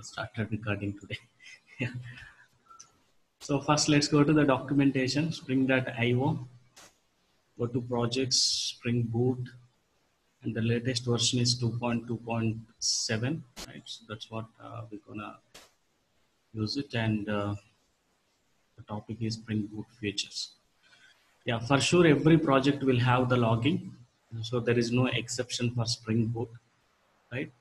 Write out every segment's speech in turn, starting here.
started recording today. Yeah. So first let's go to the documentation, spring.io, go to projects, Spring Boot, and the latest version is 2.2.7, right? So that's what we're gonna use it, and the topic is Spring Boot features. Yeah, for sure every project will have the logging, so there is no exception for Spring Boot, right?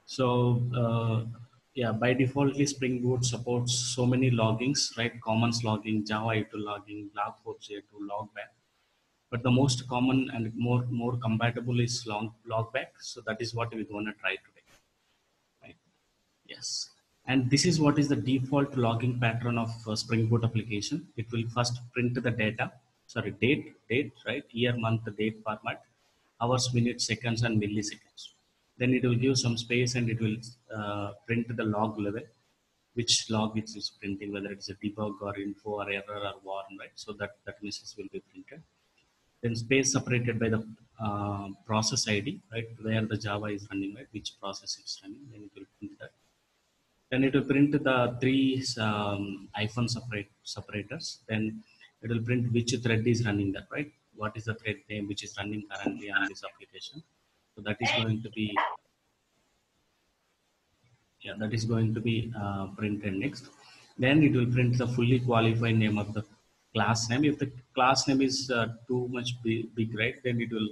So yeah, by defaultly Spring Boot supports so many loggings, right? Commons logging, Java util logging, Log4j to logback. But the most common and more compatible is logback. So that is what we're going to try today, right? Yes. And this is what is the default logging pattern of Spring Boot application. It will first print the data, sorry, date, right? Year, month, date format, hours, minutes, seconds, and milliseconds. Then it will give some space and it will print the log level, which log it is printing, whether it's a debug or info or error or warn, right? So that message will be printed. Then space separated by the process ID, right? Where the Java is running, right? Which process it's running, then it will print that. Then it will print the three separators. Then it will print which thread is running that, right? What is the thread name which is running currently on this application? So that is going to be, yeah, that is going to be printed next. Then it will print the fully qualified name of the class name. If the class name is too much big, right? Then it will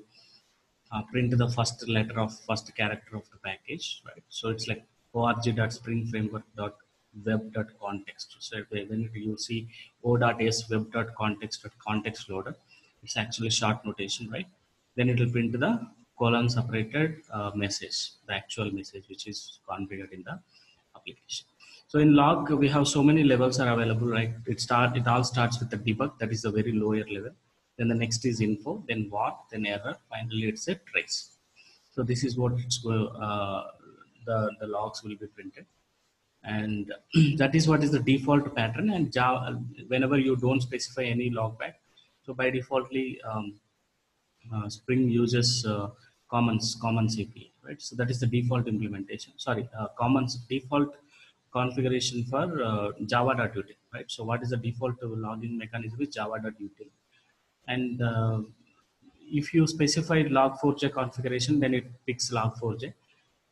print the first letter of first character of the package, right? So it's like org.springframework.web.context. So when you see o.s web.context loader, it's actually short notation, right? Then it will print the colon separated message, the actual message which is configured in the application. So in log, we have so many levels are available, right? It all starts with the debug, that is a very lower level. Then the next is info, then what, then error, finally it's a trace. So this is what the logs will be printed. And that is what is the default pattern. And Java, whenever you don't specify any logback, so by defaultly Spring uses Commons API, right? So that is the default implementation. Sorry, Commons default configuration for Java.util, right? So what is the default logging mechanism is Java.util. And if you specify log4j configuration, then it picks log4j.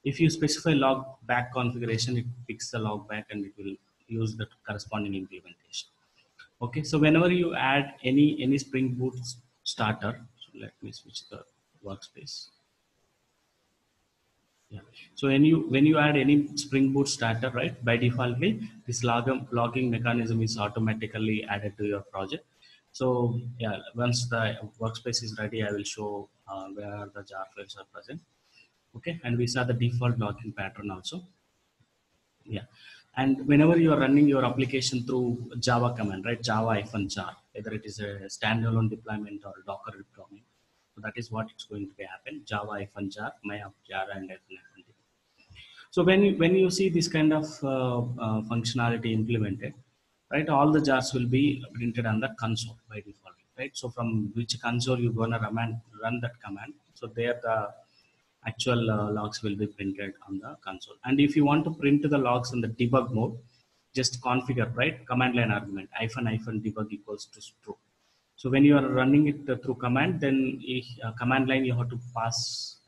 If you specify log back configuration, it picks the log back and it will use the corresponding implementation. Okay, so whenever you add any Spring Boot starter, so let me switch the workspace. Yeah. So when you add any Spring Boot starter, right, by defaultly this logging mechanism is automatically added to your project. So yeah, once the workspace is ready, I will show where the jar files are present. Okay, and we saw the default logging pattern also. Yeah, and whenever you are running your application through Java command, right, Java-jar, whether it is a standalone deployment or Docker deployment, so that is what it's going to be happen. Java-jar, my-jar, and -. So when you see this kind of functionality implemented, right, all the jars will be printed on the console by default, right? So from which console you're gonna run that command. So there the actual logs will be printed on the console. And if you want to print the logs in the debug mode, just configure, right, command line argument -debug equals to true. So when you are running it through command, then command line you have to pass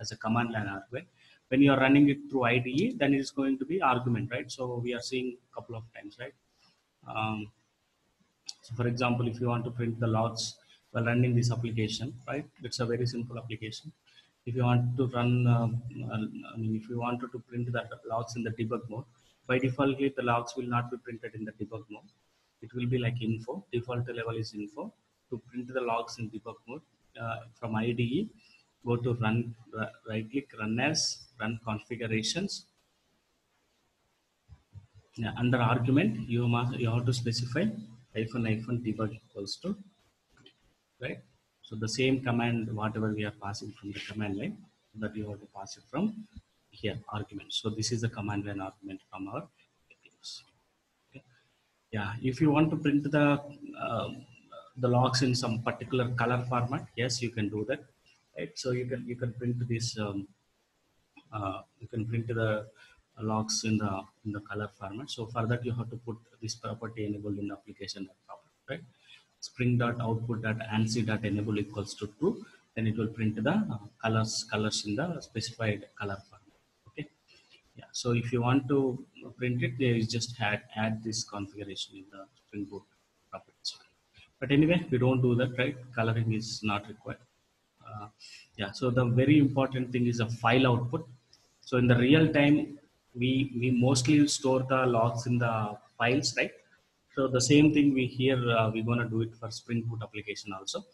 as a command line argument. When you are running it through IDE, then it is going to be argument, right? So we are seeing a couple of times, right? So for example, if you want to print the logs while running this application, right? It's a very simple application. If you want to run, if you wanted to print the logs in the debug mode, by default, the logs will not be printed in the debug mode. It will be like info. Default level is info. To print the logs in debug mode, from IDE, go to run, right click, run as, run configurations. Yeah, under argument, you have to specify -debug equals to, right? So the same command, whatever we are passing from the command line, that you have to pass it from here, argument. So this is the command line argument from our APIs. Okay. Yeah, if you want to print the logs in some particular color format, yes, you can do that. Right? So you can print this. You can print the logs in the color format. So for that you have to put this property enabled in the application property, right? Spring dot output dot ANSI dot enable equals to true, then it will print the colors in the specified color format. Okay. Yeah. So if you want to print it, there is just add this configuration in the Spring Boot properties. But anyway, we don't do that, right? Coloring is not required. Uh, yeah. So the very important thing is a file output. So in the real time, we mostly store the logs in the files, right? So the same thing we here we're gonna do it for Spring Boot application also.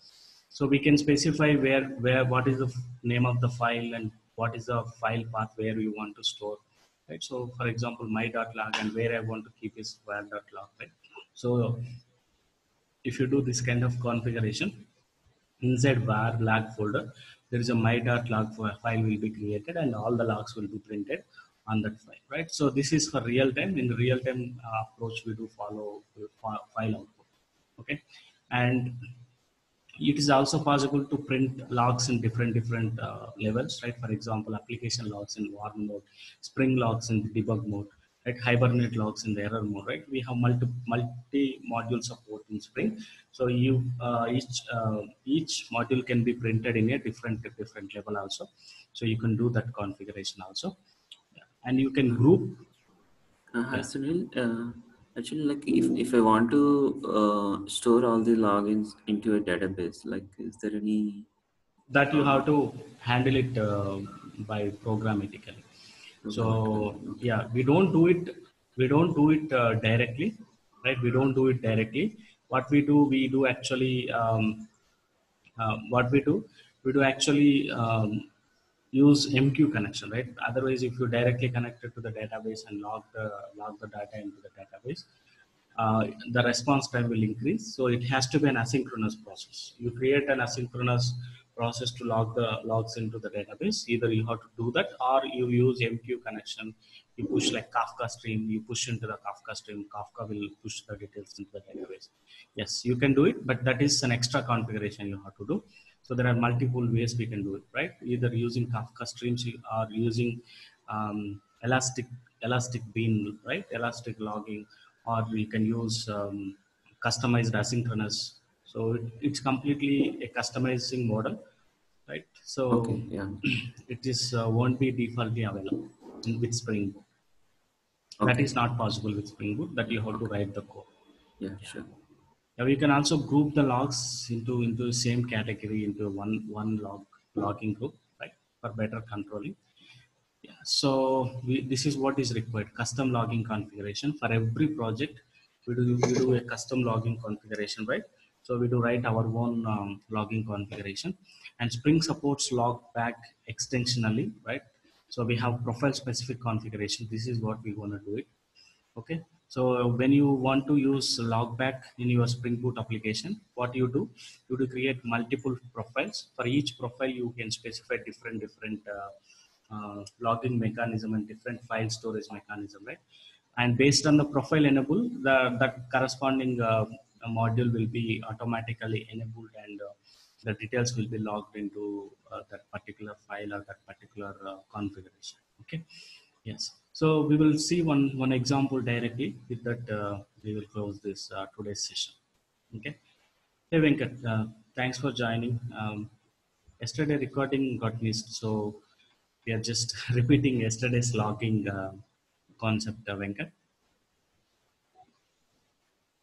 So we can specify where what is the name of the file and what is the file path where we want to store, right? So for example, my.log and where I want to keep is var.log, right? So if you do this kind of configuration, inside var log folder, there is a my.log file will be created and all the logs will be printed on that file, right? So this is for real time. In the real time approach, we do follow file output, okay? And it is also possible to print logs in different levels, right? For example, application logs in warm mode, Spring logs in debug mode, right? Hibernate logs in the error mode, right? We have multi module support in Spring. So you each module can be printed in a different level also. So you can do that configuration also. Yeah. And you can group. Hi Yeah. Sunil. Actually, like if I want to store all the logins into a database, like is there any That you have to handle it by programmatically. So programmatically? Okay. yeah, we don't do it directly, right? We don't do it directly. What we do actually, what we do actually use MQ connection, right? Otherwise, if you directly connect it to the database and log the data into the database, the response time will increase. So it has to be an asynchronous process. You create an asynchronous process to log the logs into the database. Either you have to do that or you use MQ connection. You push like Kafka stream, you push into the Kafka stream, Kafka will push the details into the database. Yes, you can do it, but that is an extra configuration you have to do. So there are multiple ways we can do it, right? Either using Kafka streams or using Elastic Bean, right? Elastic logging, or we can use customized asynchronous. So it's completely a customizing model, right? So Okay. Yeah. it is won't be defaultly available with Spring Boot. That Okay. is not possible with Spring Boot. That you have to Okay. write the code. Yeah. Yeah. Sure. Yeah, we can also group the logs into the same category into one logging group, right? For better controlling. Yeah. So this is what is required: custom logging configuration for every project. We do a custom logging configuration, right? So we do write our own logging configuration, and Spring supports log back extensionally, right? So we have profile specific configuration. This is what we want to do it. Okay. So when you want to use logback in your Spring Boot application, what you do create multiple profiles. For each profile, you can specify different logging mechanism and different file storage mechanism, right? And based on the profile enable, that corresponding module will be automatically enabled, and the details will be logged into that particular file or that particular configuration. Okay. Yes. So we will see one example directly. With that, we will close this today's session. Okay. Hey Venkat, thanks for joining. Yesterday recording got missed, so we are just repeating yesterday's logging concept, Venkat.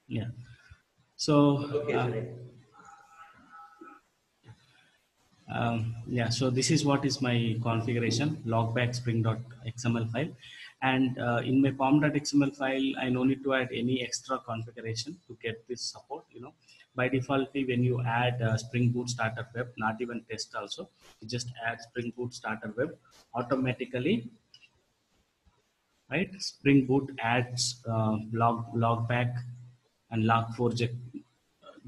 Yeah. So Okay, Sunil. yeah, so this is what is my configuration: logback spring.xml file. And in my pom.xml file, I no need to add any extra configuration to get this support. By default, when you add Spring Boot Starter Web, not even test also, you just add Spring Boot Starter Web automatically, right? Spring Boot adds logback and log4j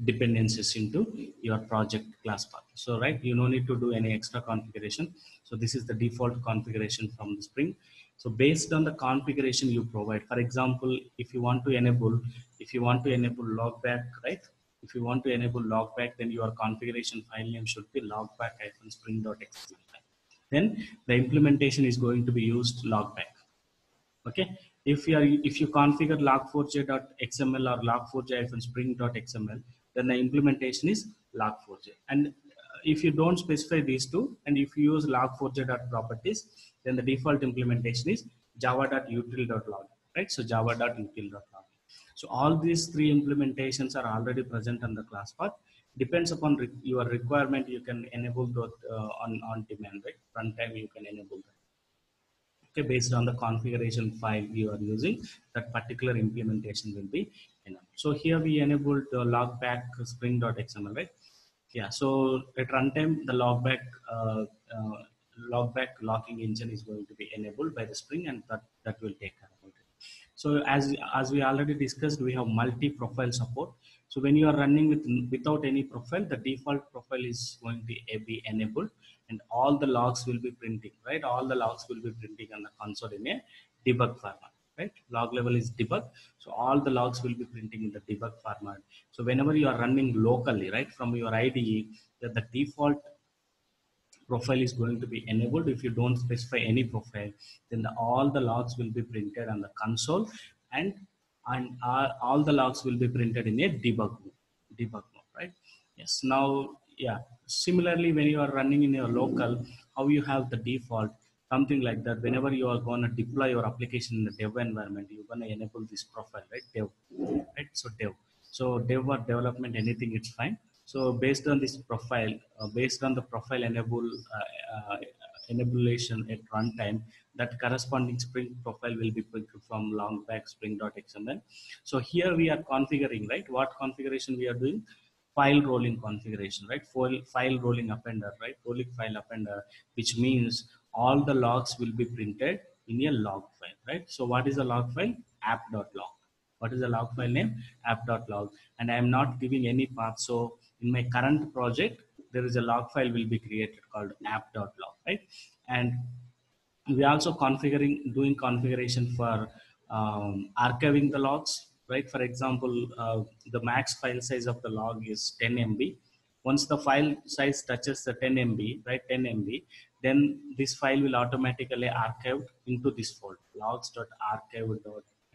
dependencies into your project class path. So, right, you no need to do any extra configuration. So this is the default configuration from the Spring. So based on the configuration you provide, for example, if you want to enable logback, right? If you want to enable logback, then your configuration file name should be logback-spring.xml. Then the implementation is going to be used logback. Okay, if you configure log4j.xml or log4j-spring.xml, then the implementation is log4j. And if you don't specify these two, and if you use log4j.properties, then the default implementation is java.util.log, right? So java.util.log. So all these three implementations are already present on the class path. Depends upon your requirement, you can enable that on demand, right? Runtime you can enable that. Okay, based on the configuration file you are using, that particular implementation will be enabled. So here we enabled the logback spring.xml, right? Yeah, so at runtime the uh, uh, logback locking engine is going to be enabled by the spring, and that will take care of it. So as we already discussed, we have multi-profile support. So when you are running without any profile, the default profile is going to be enabled, and all the logs will be printing, right? All the logs will be printing on the console in a debug format, right? Log level is debug, so all the logs will be printing in the debug format. So whenever you are running locally, right, from your IDE, that the default profile is going to be enabled. If you don't specify any profile, then all the logs will be printed on the console, and all the logs will be printed in a debug mode, right? Yes. Now, yeah. Similarly, when you are running in your local, how you have the default, something like that. Whenever you are going to deploy your application in the dev environment, you're going to enable this profile, right? Dev, right? So dev. So dev or development, anything, it's fine. So based on this profile, based on the profile enabulation at runtime, that corresponding Spring profile will be picked from longback spring.xml. So here we are configuring, right? What configuration we are doing? File rolling configuration, right? File rolling appender, right? Rolling file appender, which means all the logs will be printed in a log file, right? So what is a log file? App.log. What is the log file name? App.log. And I am not giving any path. So in my current project, there is a log file will be created called app.log, right? And we also doing configuration for archiving the logs, right? For example, the max file size of the log is 10 MB. Once the file size touches the 10 MB, right, 10 MB, then this file will automatically archive into this folder, logs.archive.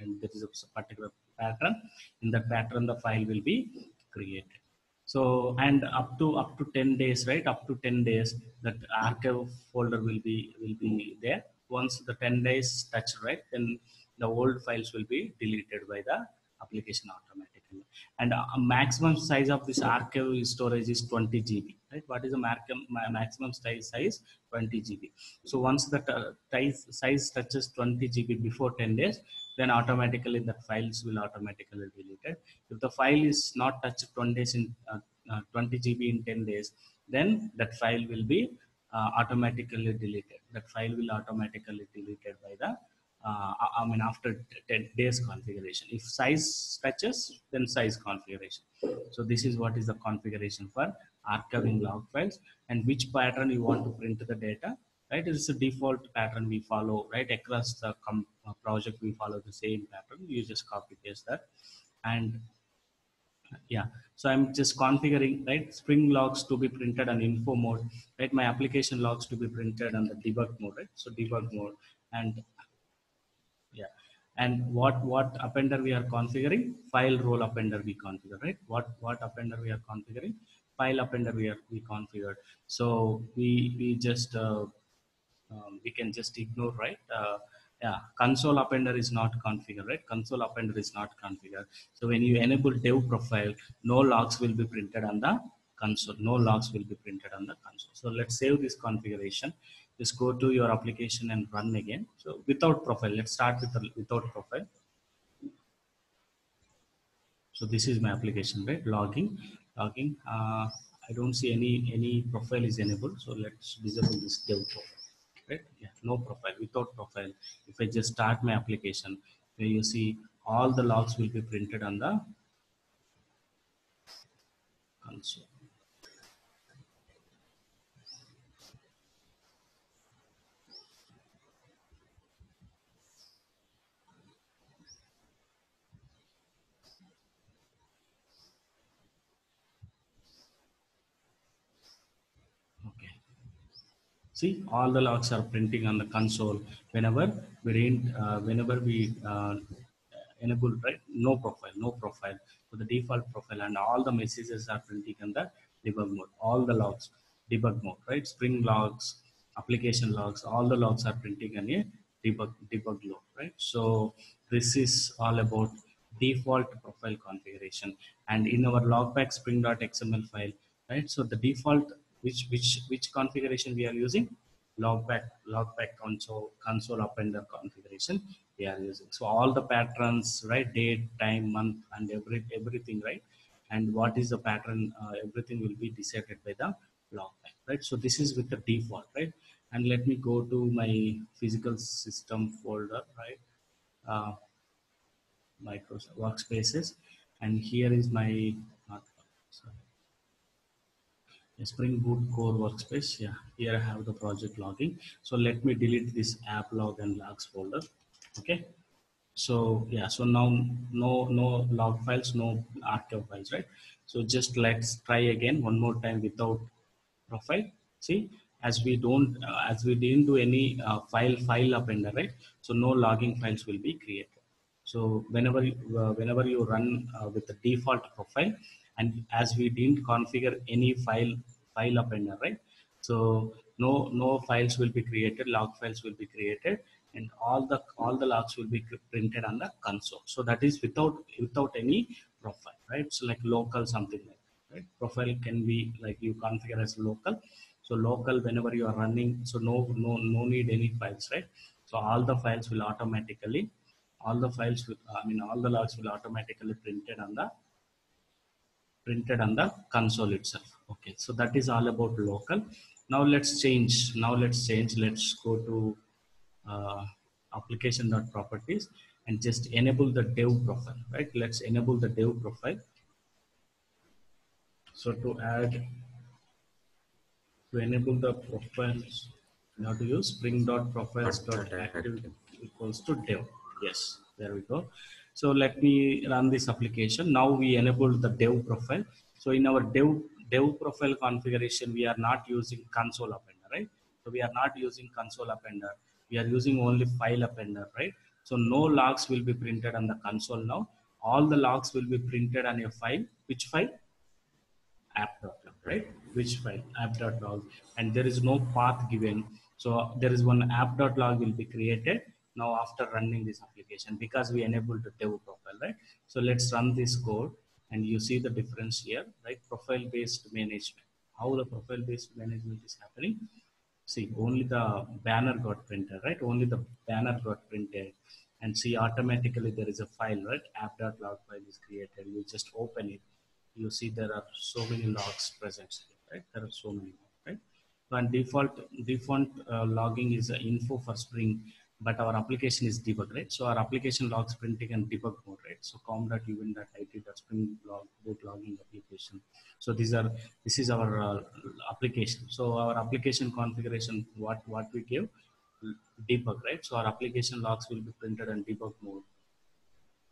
And there is a particular pattern. In that pattern, the file will be created. So, and up to 10 days, right? Up to 10 days, that archive folder will be there. Once the 10 days touch, right, then the old files will be deleted by the application automatically. And a maximum size of this archive storage is 20 GB, right? What is the maximum size? 20 GB. So once the size touches 20 GB before 10 days, then automatically the files will automatically deleted. If the file is not touched 20 days in 20 GB in 10 days, then that file will be automatically deleted. That file will automatically deleted by the after 10 days configuration. If size touches, then size configuration. So this is what is the configuration for archiving log files, and which pattern you want to print the data, right? It's a default pattern we follow, right? Across the project, we follow the same pattern. You just copy paste that. And yeah, so I'm just configuring, right, spring logs to be printed on info mode, right? My application logs to be printed on the debug mode, right? So debug mode. And yeah, and what appender we are configuring? File role appender we configure, right? What appender we are configuring? File appender we configured. So we just we can just ignore, right? Yeah, console appender is not configured, right? Console appender is not configured. So when you enable dev profile, no logs will be printed on the console. No logs will be printed on the console. So let's save this configuration. Just go to your application and run again. So without profile, let's start with the without profile. So this is my application, right? Logging. I don't see any profile is enabled. So let's disable this dev profile, right? Yeah, no profile, without profile. If I just start my application, where you see all the logs will be printed on the console. Okay. See, all the logs are printing on the console whenever whenever we enable, right? No profile. So the default profile and all the messages are printing on the debug mode. All the logs, debug mode, right? Spring logs, application logs, all the logs are printing on a debug log, right? So this is all about default profile configuration. And in our logback spring.xml file, right? So the default, which configuration we are using, logback console appender configuration we are using. So all the patterns, right? Date, time, month, and everything, right? And what is the pattern? Everything will be decided by the logback, right? So this is with the default, right? And let me go to my physical system folder, right? Uh, Microsoft workspaces, and here is my not, sorry, Spring Boot core workspace. Yeah, here I have the project logging. So let me delete this app log and logs folder. Okay. So yeah, so now no log files, no archive files, right? So just let's try again one more time without profile. See, as we didn't do any file appender, right? So no logging files will be created. So whenever you run with the default profile, and as we didn't configure any file appender, right? So no files will be created, log files will be created, and all the logs will be printed on the console. So that is without any profile, right? So like local something like that, right? Profile can be like you configure as local. So local whenever you are running, so no need any files, right? So all the files will, I mean all the logs will automatically printed on the console itself. Okay, so that is all about local. Now let's change. Let's go to uh, application.properties and just enable the dev profile. Right? Let's enable the dev profile. So to enable the profiles, you have to use spring.profiles.active Active. equals to dev. Yes, there we go. So let me run this application. Now we enabled the dev profile. So in our dev profile configuration, we are not using console appender, right? So we are not using console appender. We are using only file appender, right? So no logs will be printed on the console now. All the logs will be printed on a file. Which file? App.log, right? Which file? App.log, and there is no path given. So there is one app.log will be created now after running this application because we enabled the dev profile, right? So let's run this code and you see the difference here, right? Profile based management. How the profile based management is happening? See, only the banner got printed, right? Only the banner got printed. And see, automatically there is a file, right? App.log file is created. You just open it. You see there are so many logs present, right? There are so many, right? So, and default logging is info for Spring, but our application is debug, right? So our application logs printing and debug mode, right? So com.event.it.spring log boot logging application. So this is our application. So our application configuration, what we give, debug, right? So our application logs will be printed in debug mode,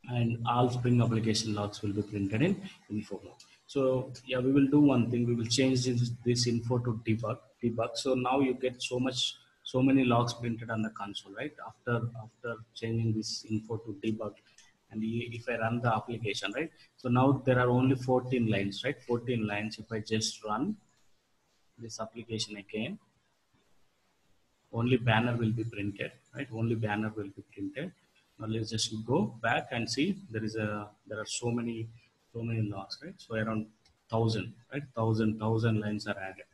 and all Spring application logs will be printed in info mode. So yeah, we will do one thing. We will change this info to debug. So now you get so many logs printed on the console, right? After changing this info to debug, and if I run the application, right? So now there are only 14 lines, right? 14 lines. If I just run this application again, only banner will be printed, right? Only banner will be printed. Now let's just go back and see there are so many logs, right? So around 1,000, right? Thousand lines are added,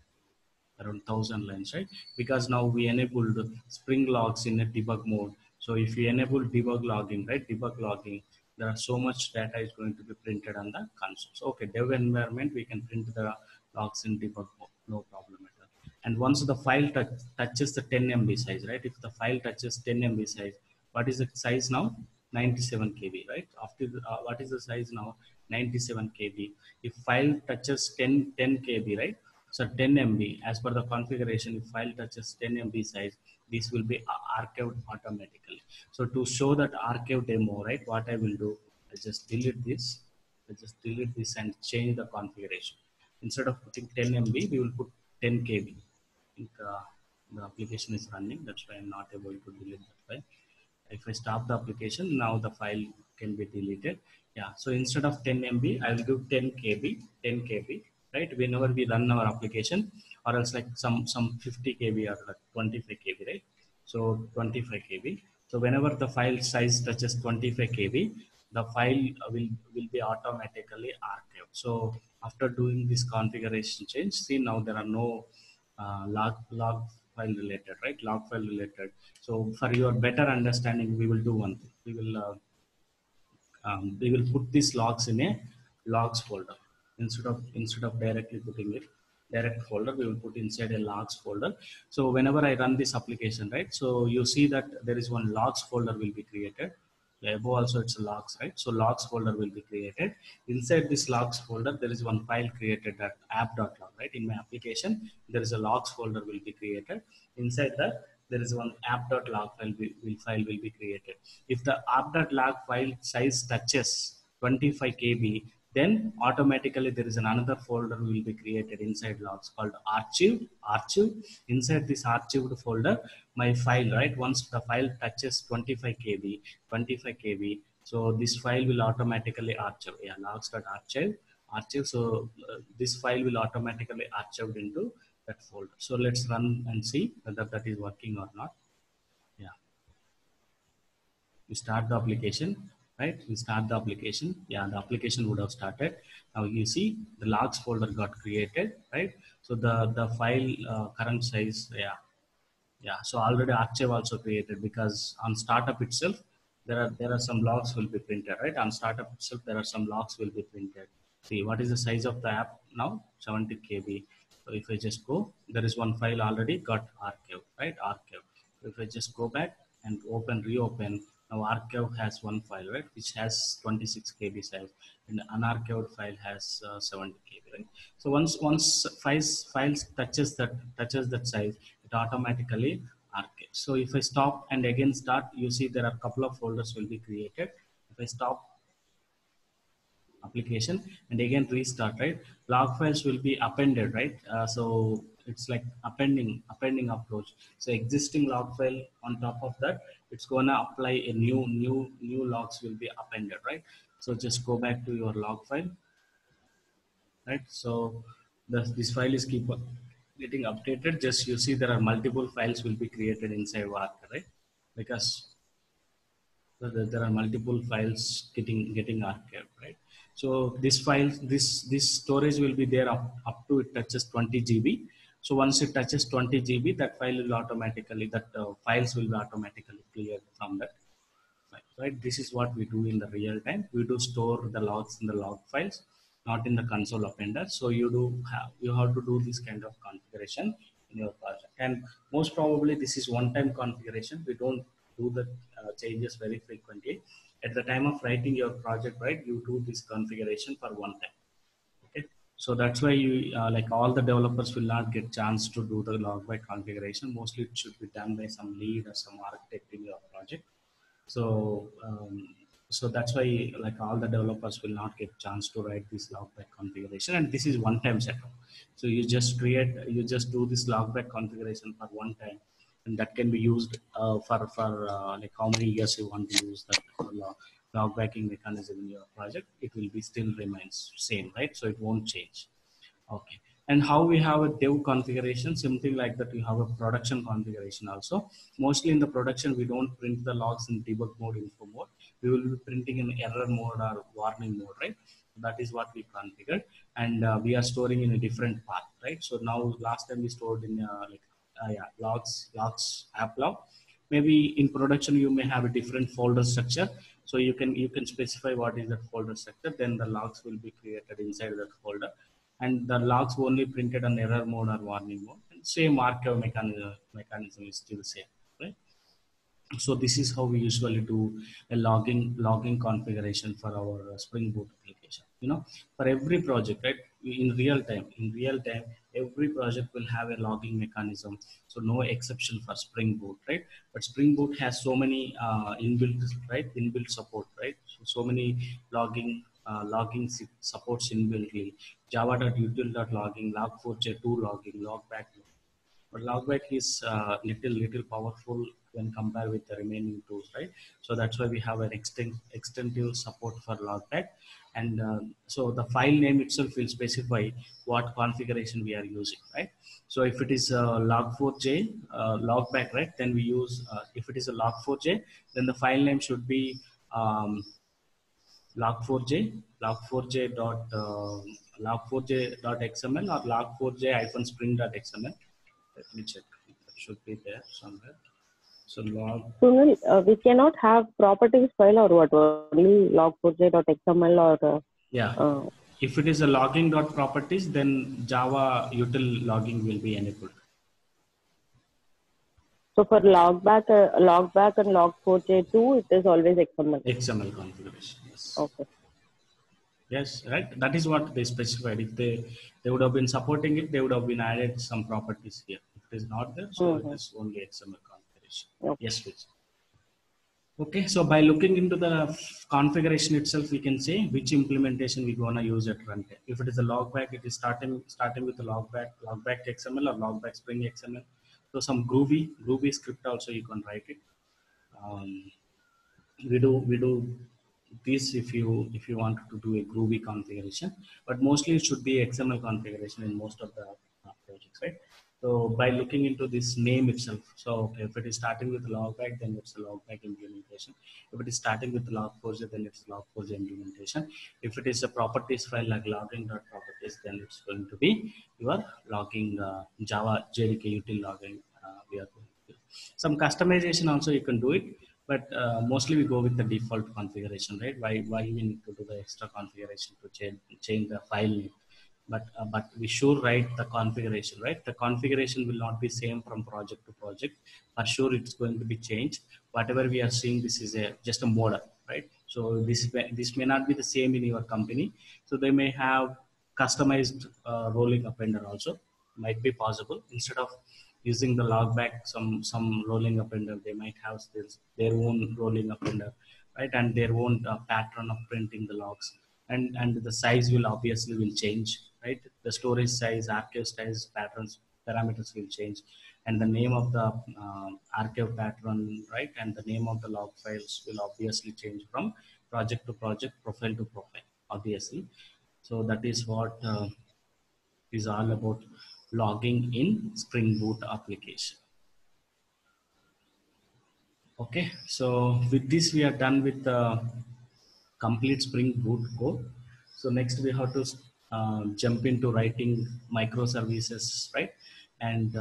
around 1,000 lines, right? Because now we enabled Spring logs in a debug mode. So if we enable debug logging, right? Debug logging, there are so much data is going to be printed on the console. So okay, dev environment, we can print the logs in debug mode, no problem at all. And once the file touches the 10 MB size, right? If the file touches 10 MB size, what is the size now? 97 KB, right? After what is the size now? 97 KB. If file touches 10 KB, right? So 10 MB, as per the configuration, if file touches 10 MB size, this will be archived automatically. So to show that archive demo, right, what I will do, I just delete this. I just delete this and change the configuration. Instead of putting 10 MB, we will put 10 KB. I think The application is running. That's why I'm not able to delete that file. If I stop the application, now the file can be deleted. Yeah. So instead of 10 MB, I will give 10 KB, 10 KB, right? Whenever we run our application, or else like some 50 KB or like 25 KB, right? So 25 KB. So whenever the file size touches 25 KB, the file will be automatically archived. So after doing this configuration change, see now there are no log file related, right? Log file related. So for your better understanding, we will do one thing. We will put these logs in a logs folder instead of directly putting it direct folder. We will put inside a logs folder. So whenever I run this application, right, so you see that there is one logs folder will be created. Yeah, above also it's a logs, right? So logs folder will be created. Inside this logs folder there is one file created, that app.log, right? In my application there is a logs folder will be created. Inside that there is one app.log file will be created. If the app.log file size touches 25 KB, then automatically there is another folder will be created inside logs called archive. Inside this archived folder, my file, right, once the file touches 25 KB, 25 KB, so this file will automatically archive. Yeah, logs.archive. So this file will automatically archived into that folder. So let's run and see whether that is working or not. Yeah, we start the application, right? We start the application. Yeah, the application would have started. Now you see the logs folder got created, right? So the file current size, yeah, yeah. So already archive also created, because on startup itself there are some logs will be printed, right? On startup itself there are some logs will be printed. See what is the size of the app now? 70 KB. So if I just go, there is one file already got archive, right? Archive. So if I just go back and reopen, now archive has one file, right, which has 26 KB size, and unarchived file has 70 KB, right? So once files touches that size, it automatically archives. So if I stop and again start, you see there are a couple of folders will be created. If I stop application and again restart, right, log files will be appended, right? So it's like appending approach. So existing log file, on top of that it's gonna apply a new logs will be appended, right? So just go back to your log file, right? So this file is keep getting updated. Just you see there are multiple files will be created inside Varka, right? Because there are multiple files getting archived, right? So this file, this storage will be there up to it touches 20 GB. So once it touches 20 GB, that file will automatically, that files will be automatically cleared from that file, right? This is what we do in the real time. We do store the logs in the log files, not in the console appender. So you have to do this kind of configuration in your project. And most probably this is one-time configuration. We don't do the changes very frequently. At the time of writing your project, right, you do this configuration for one time. Okay, so that's why you like all the developers will not get chance to do the log by configuration. Mostly it should be done by some lead or some architect in your project. So so that's why like all the developers will not get chance to write this logback configuration, and this is one time setup. So you just do this logback configuration for one time, and that can be used for like how many years you want to use that logbacking mechanism in your project. It will be still remains same, right? So it won't change. Okay. And how we have a dev configuration, something like that, we have a production configuration also. Mostly in the production, we don't print the logs in debug mode, info mode. We will be printing in error mode or warning mode, right? That is what we configured. And we are storing in a different path, right? So now last time we stored in yeah, logs app log. Maybe in production, you may have a different folder structure. So you can specify what is that folder structure. Then the logs will be created inside that folder, and the logs only printed on error mode or warning mode. And same archive mechanism is still same, right? So this is how we usually do a logging configuration for our Spring Boot application. You know, for every project, right? In real time, every project will have a logging mechanism. So no exception for Spring Boot, right? But Spring Boot has so many inbuilt support, right? So many logging supports inbuiltly. Java.util.logging, log4j2 logging, logback, But Logback is little powerful when compared with the remaining tools, right? So that's why we have an extensive support for Logback, and so the file name itself will specify what configuration we are using, right? So if it is log4j Logback, right, then we use if it is a log4j, then the file name should be log4j log4j.xml or log4j hyphen spring.xml. Let me check. That should be there somewhere. So log. Sunil, we cannot have properties file or what? Only log4j.xml or Yeah. If it is a logging.properties, then Java util logging will be enabled. So for logback and log4j2, it is always XML. XML configuration. Yes. Okay. Yes, right. That is what they specified. If they would have been supporting it, they would have been added some properties here. If it is not there, so it is only XML configuration. Okay. Yes, please. Okay, so by looking into the configuration itself, we can say which implementation we're gonna use at runtime. If it is a logback, it is starting with the logback XML or logback Spring XML. So some Groovy script also you can write it. We do this if you want to do a Groovy configuration, but mostly it should be XML configuration in most of the projects, right? So by looking into this name itself, so okay, if it is starting with logback, then it's a logback implementation. If it is starting with log4j, then it's log4j implementation. If it is a properties file like logging.properties, then it's going to be your logging Java JDK util logging. We are going to do some customization also you can do it, but mostly we go with the default configuration, right? Why we need to do the extra configuration to change the file name? But we should write the configuration, right? The configuration will not be same from project to project. For sure, it's going to be changed. Whatever we are seeing, this is just a model, right? So this may not be the same in your company. So they may have customized rolling appender also. Might be possible. Instead of using the logback, some rolling appender, they might have their own rolling appender, right? And their own pattern of printing the logs. And the size will obviously will change, right? The storage size, archive size, patterns, parameters will change, and the name of the archive pattern, right? And the name of the log files will obviously change from project to project, profile to profile, obviously. So that is what is all about logging in Spring Boot application. Okay, so with this we are done with the complete Spring Boot code. So next we have to jump into writing microservices, right? And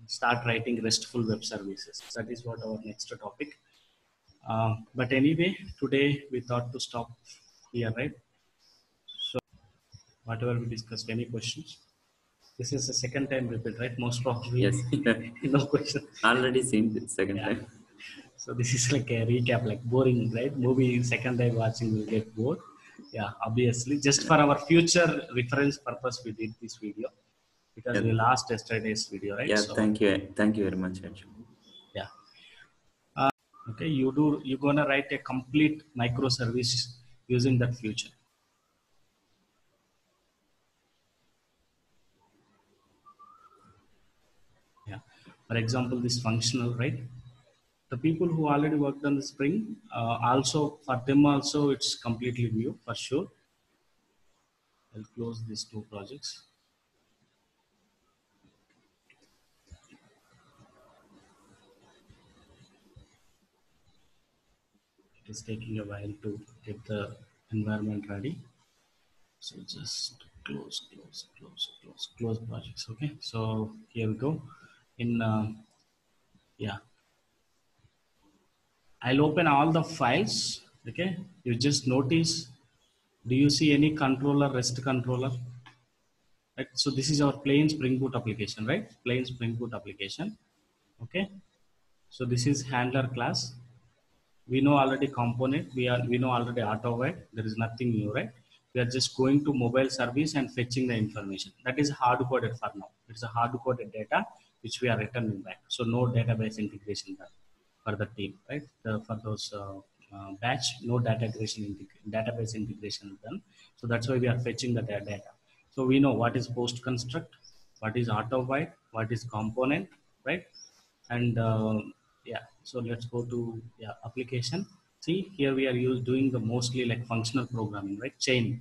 start writing RESTful web services. That is what our next topic. But anyway, today we thought to stop here, right? So whatever we discussed, any questions? This is the second time repeat, right? Most probably. Yes. No question. Already seen the second time. So this is like a recap, like boring, right? Movie second time watching will get bored. Yeah, obviously. Just for our future reference purpose, we did this video because we lost yesterday's video, right? Yeah, so, thank you very much, Arjun. Yeah. Okay, you're gonna write a complete microservice using that future. Yeah. For example, this functional, right? The people who already worked on the Spring, also for them also it's completely new for sure. I'll close these two projects. It is taking a while to get the environment ready. So just close projects. Okay, so here we go. Yeah, I'll open all the files. Okay, you just notice, do you see any controller, REST controller? Right, so this is our plain Spring Boot application, right? Plain Spring Boot application. Okay, so this is handler class. We know already component, we know already auto-await. There is nothing new, right? We are just going to mobile service and fetching the information. That is hard-coded for now. It's a hard-coded data which we are returning back. So no database integration done for the team, right? For those batch, no database integration done. So that's why we are fetching the data. So we know what is post construct, what is auto-await, what is component, right? And yeah, so let's go to application. See, here we are doing the mostly like functional programming, right? Chaining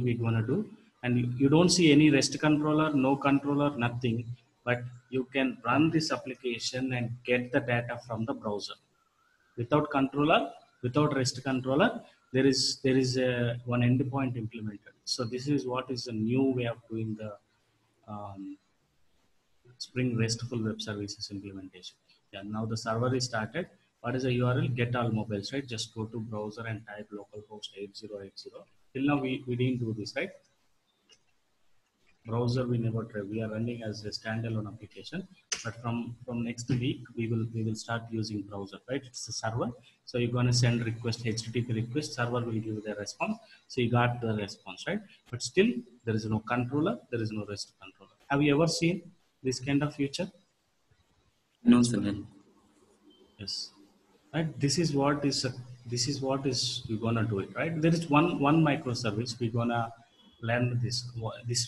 we're gonna do, and you don't see any REST controller, no controller, nothing, but you can run this application and get the data from the browser without controller, without REST controller. There is a one endpoint implemented. So this is what is a new way of doing the um, Spring RESTful Web Services implementation. Yeah, now the server is started. What is the URL? Get all mobiles, right? Just go to browser and type localhost 8080. Till now we didn't do this, right? Browser we never try. We are running as a standalone application, but from next week we will start using browser, right? It's a server, so you're gonna send request, HTTP request, server will give the response. So you got the response, right? But still there is no controller, there is no REST controller. Have you ever seen this kind of feature? No, Sunil. Yes, right. This is what is we're gonna do it, right? There is one microservice we're gonna learn this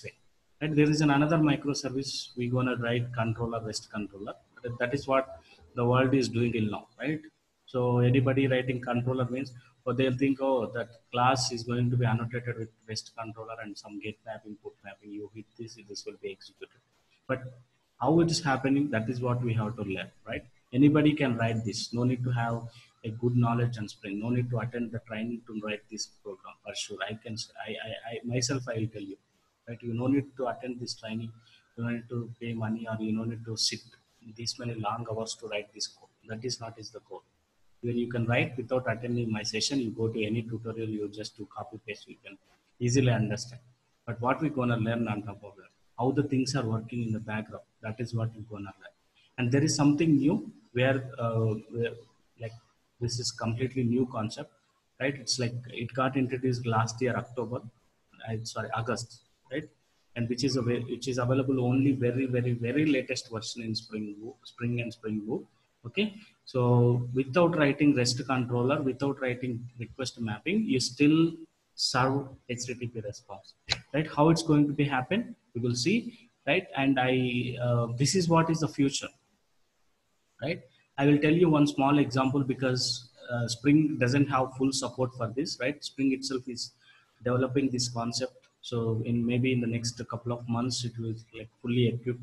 way, right? There is another microservice we're gonna write controller, REST controller. That is what the world is doing till now, right? So anybody writing controller means, or they'll think, oh, that class is going to be annotated with REST controller and some get mapping, put mapping. You hit this will be executed. But how it is happening, that is what we have to learn, right? Anybody can write this. No need to have a good knowledge on Spring. No need to attend the training to write this program. For sure, I myself, I will tell you, right? You no need to attend this training. You don't need to pay money, or you don't need to sit this many long hours to write this code. That is not is the code. When you can write without attending my session, you go to any tutorial, you just do copy paste, you can easily understand. But what we're gonna learn on top of that, how the things are working in the background, that is what we're gonna learn. And there is something new where like this is completely new concept, right? It's like it got introduced last year October, sorry, August, right? And which is available only very latest version in Spring and Spring Boot. Okay, so without writing REST controller, without writing request mapping, you still serve HTTP response, right? How it's going to be happen, we will see, right? And this is what is the future, right? I will tell you one small example because Spring doesn't have full support for this, right? Spring itself is developing this concept. So maybe in the next couple of months, it will like fully equipped.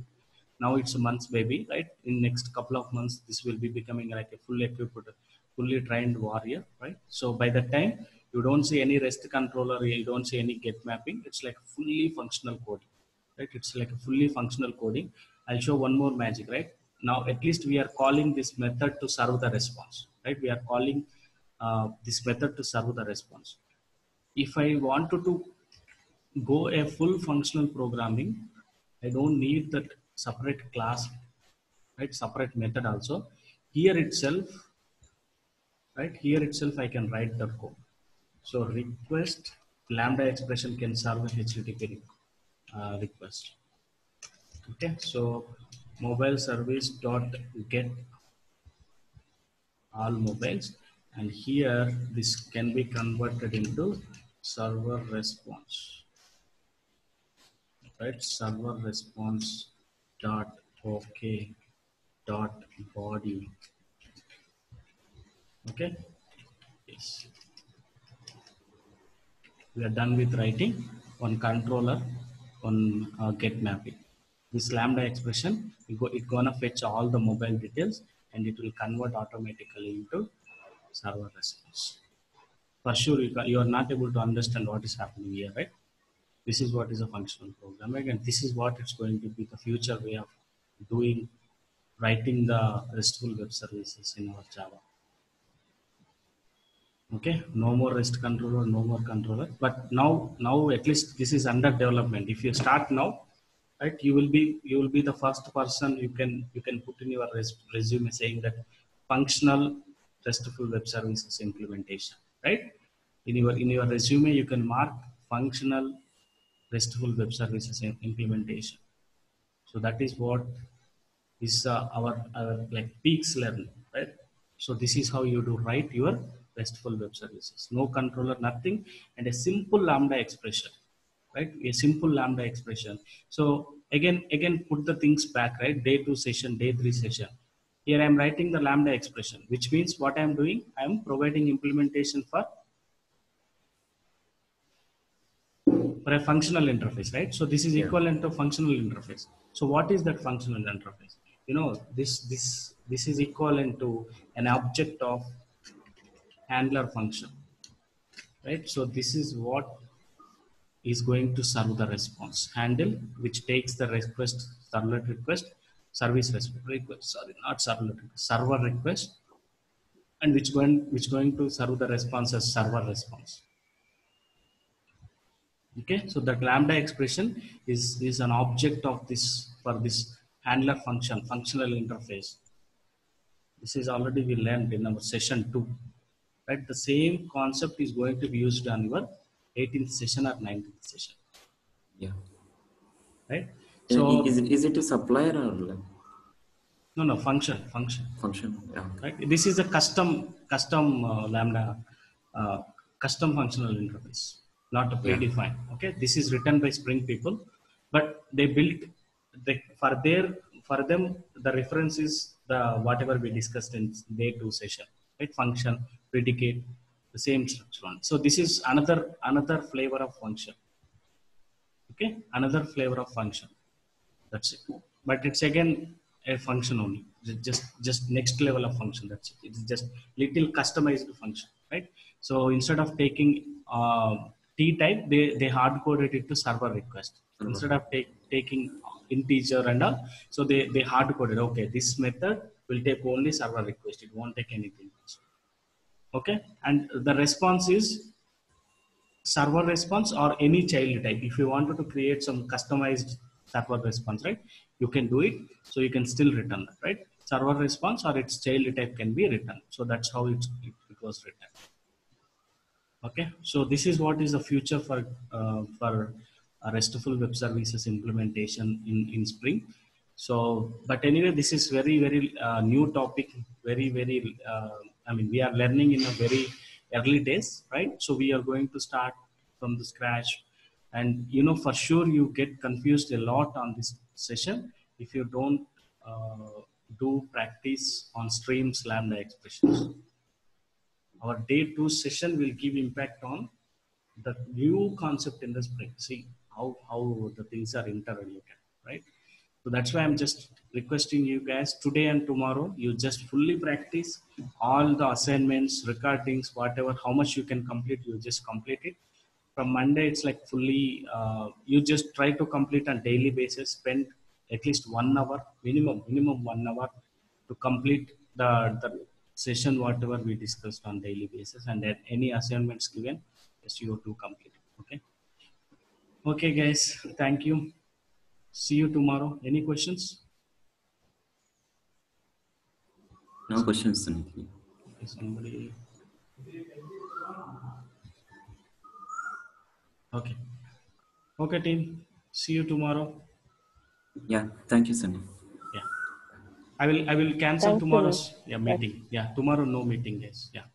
Now it's a month's baby, right? In next couple of months, this will be becoming like a fully equipped, fully trained warrior, right? So by that time, you don't see any REST controller, you don't see any get mapping. It's like fully functional coding, right? It's like a fully functional coding. I'll show one more magic, right? Now, at least we are calling this method to serve the response, right? We are calling this method to serve the response. If I wanted to go a full functional programming, I don't need that separate class, right? Separate method also. Here itself, right? Here itself, I can write the code. So request Lambda expression can serve HTTP request. Okay, so mobile service dot get all mobiles, and here this can be converted into server response, right? Server response dot okay dot body. Okay, yes, we are done with writing on controller on get mapping. This Lambda expression, it's gonna fetch all the mobile details and it will convert automatically into server response. For sure, you are not able to understand what is happening here, right? This is what is a functional programming, and this is what it's going to be the future way of doing, writing the RESTful web services in our Java. Okay, no more REST controller, no more controller. But now at least this is under development. If you start now, right, you will be the first person you can put in your resume saying that functional RESTful web services implementation, right? In your resume, you can mark functional RESTful web services implementation. So that is what is our like peaks learning, right? So this is how you do write your RESTful web services. No controller, nothing, and a simple Lambda expression, right? A simple Lambda expression. So again put the things back, right? Day 2 session, day 3 session. Here I'm writing the Lambda expression, which means what I'm doing, I'm providing implementation for a functional interface, right? So this is equivalent to functional interface. So what is that functional interface? You know, this is equivalent to an object of handler function, right? So this is what is going to serve the response handle, which takes the request, servlet request, service request, sorry, not servlet request, server request, and which going to serve the response as server response. Okay, so that Lambda expression is an object of this for this handler function, functional interface. This is already we learned in our session 2, right? The same concept is going to be used on your 18th session or 19th session. Yeah. Right. So is it a supplier or like? No, function. Yeah. Right. This is a custom Lambda, custom functional interface, not a predefined. Okay. This is written by Spring people, but they built for them the reference is the whatever we discussed in day 2 session, right? Function, predicate, the same structure one. So this is another flavor of function. Okay, another flavor of function. That's it. But it's again a function only. Just next level of function. That's it. It's just little customized function, right? So instead of taking T type, they hard coded it to server request. Instead of taking integer and all, so they hard coded. Okay, this method will take only server request. It won't take anything else. Okay, and the response is server response or any child type. If you wanted to create some customized server response, right, you can do it. So you can still return that, right? Server response or its child type can be written. So that's how it was written. Okay, so this is what is the future for RESTful web services implementation in Spring. So, but anyway, this is very new topic. Very. I mean, we are learning in a very early days, right? So we are going to start from the scratch, and you know for sure you get confused a lot on this session if you don't do practice on streams Lambda expressions. Our day 2 session will give impact on the new concept in the Spring. See how the things are interrelated, right? So that's why I'm just requesting you guys today and tomorrow, you just fully practice all the assignments, recordings, whatever, how much you can complete, you just complete it. From Monday, it's like fully, you just try to complete on daily basis, spend at least 1 hour, minimum 1 hour to complete the session, whatever we discussed on daily basis, and then any assignments given, yes, you have to complete it. Okay. Okay, guys, thank you. See you tomorrow. Any questions? No questions, Sunil. Okay, somebody. Okay. Okay, team. See you tomorrow. Yeah. Thank you, Sunil. Yeah. I will cancel tomorrow's meeting. Yeah. Tomorrow no meeting, guys. Yeah.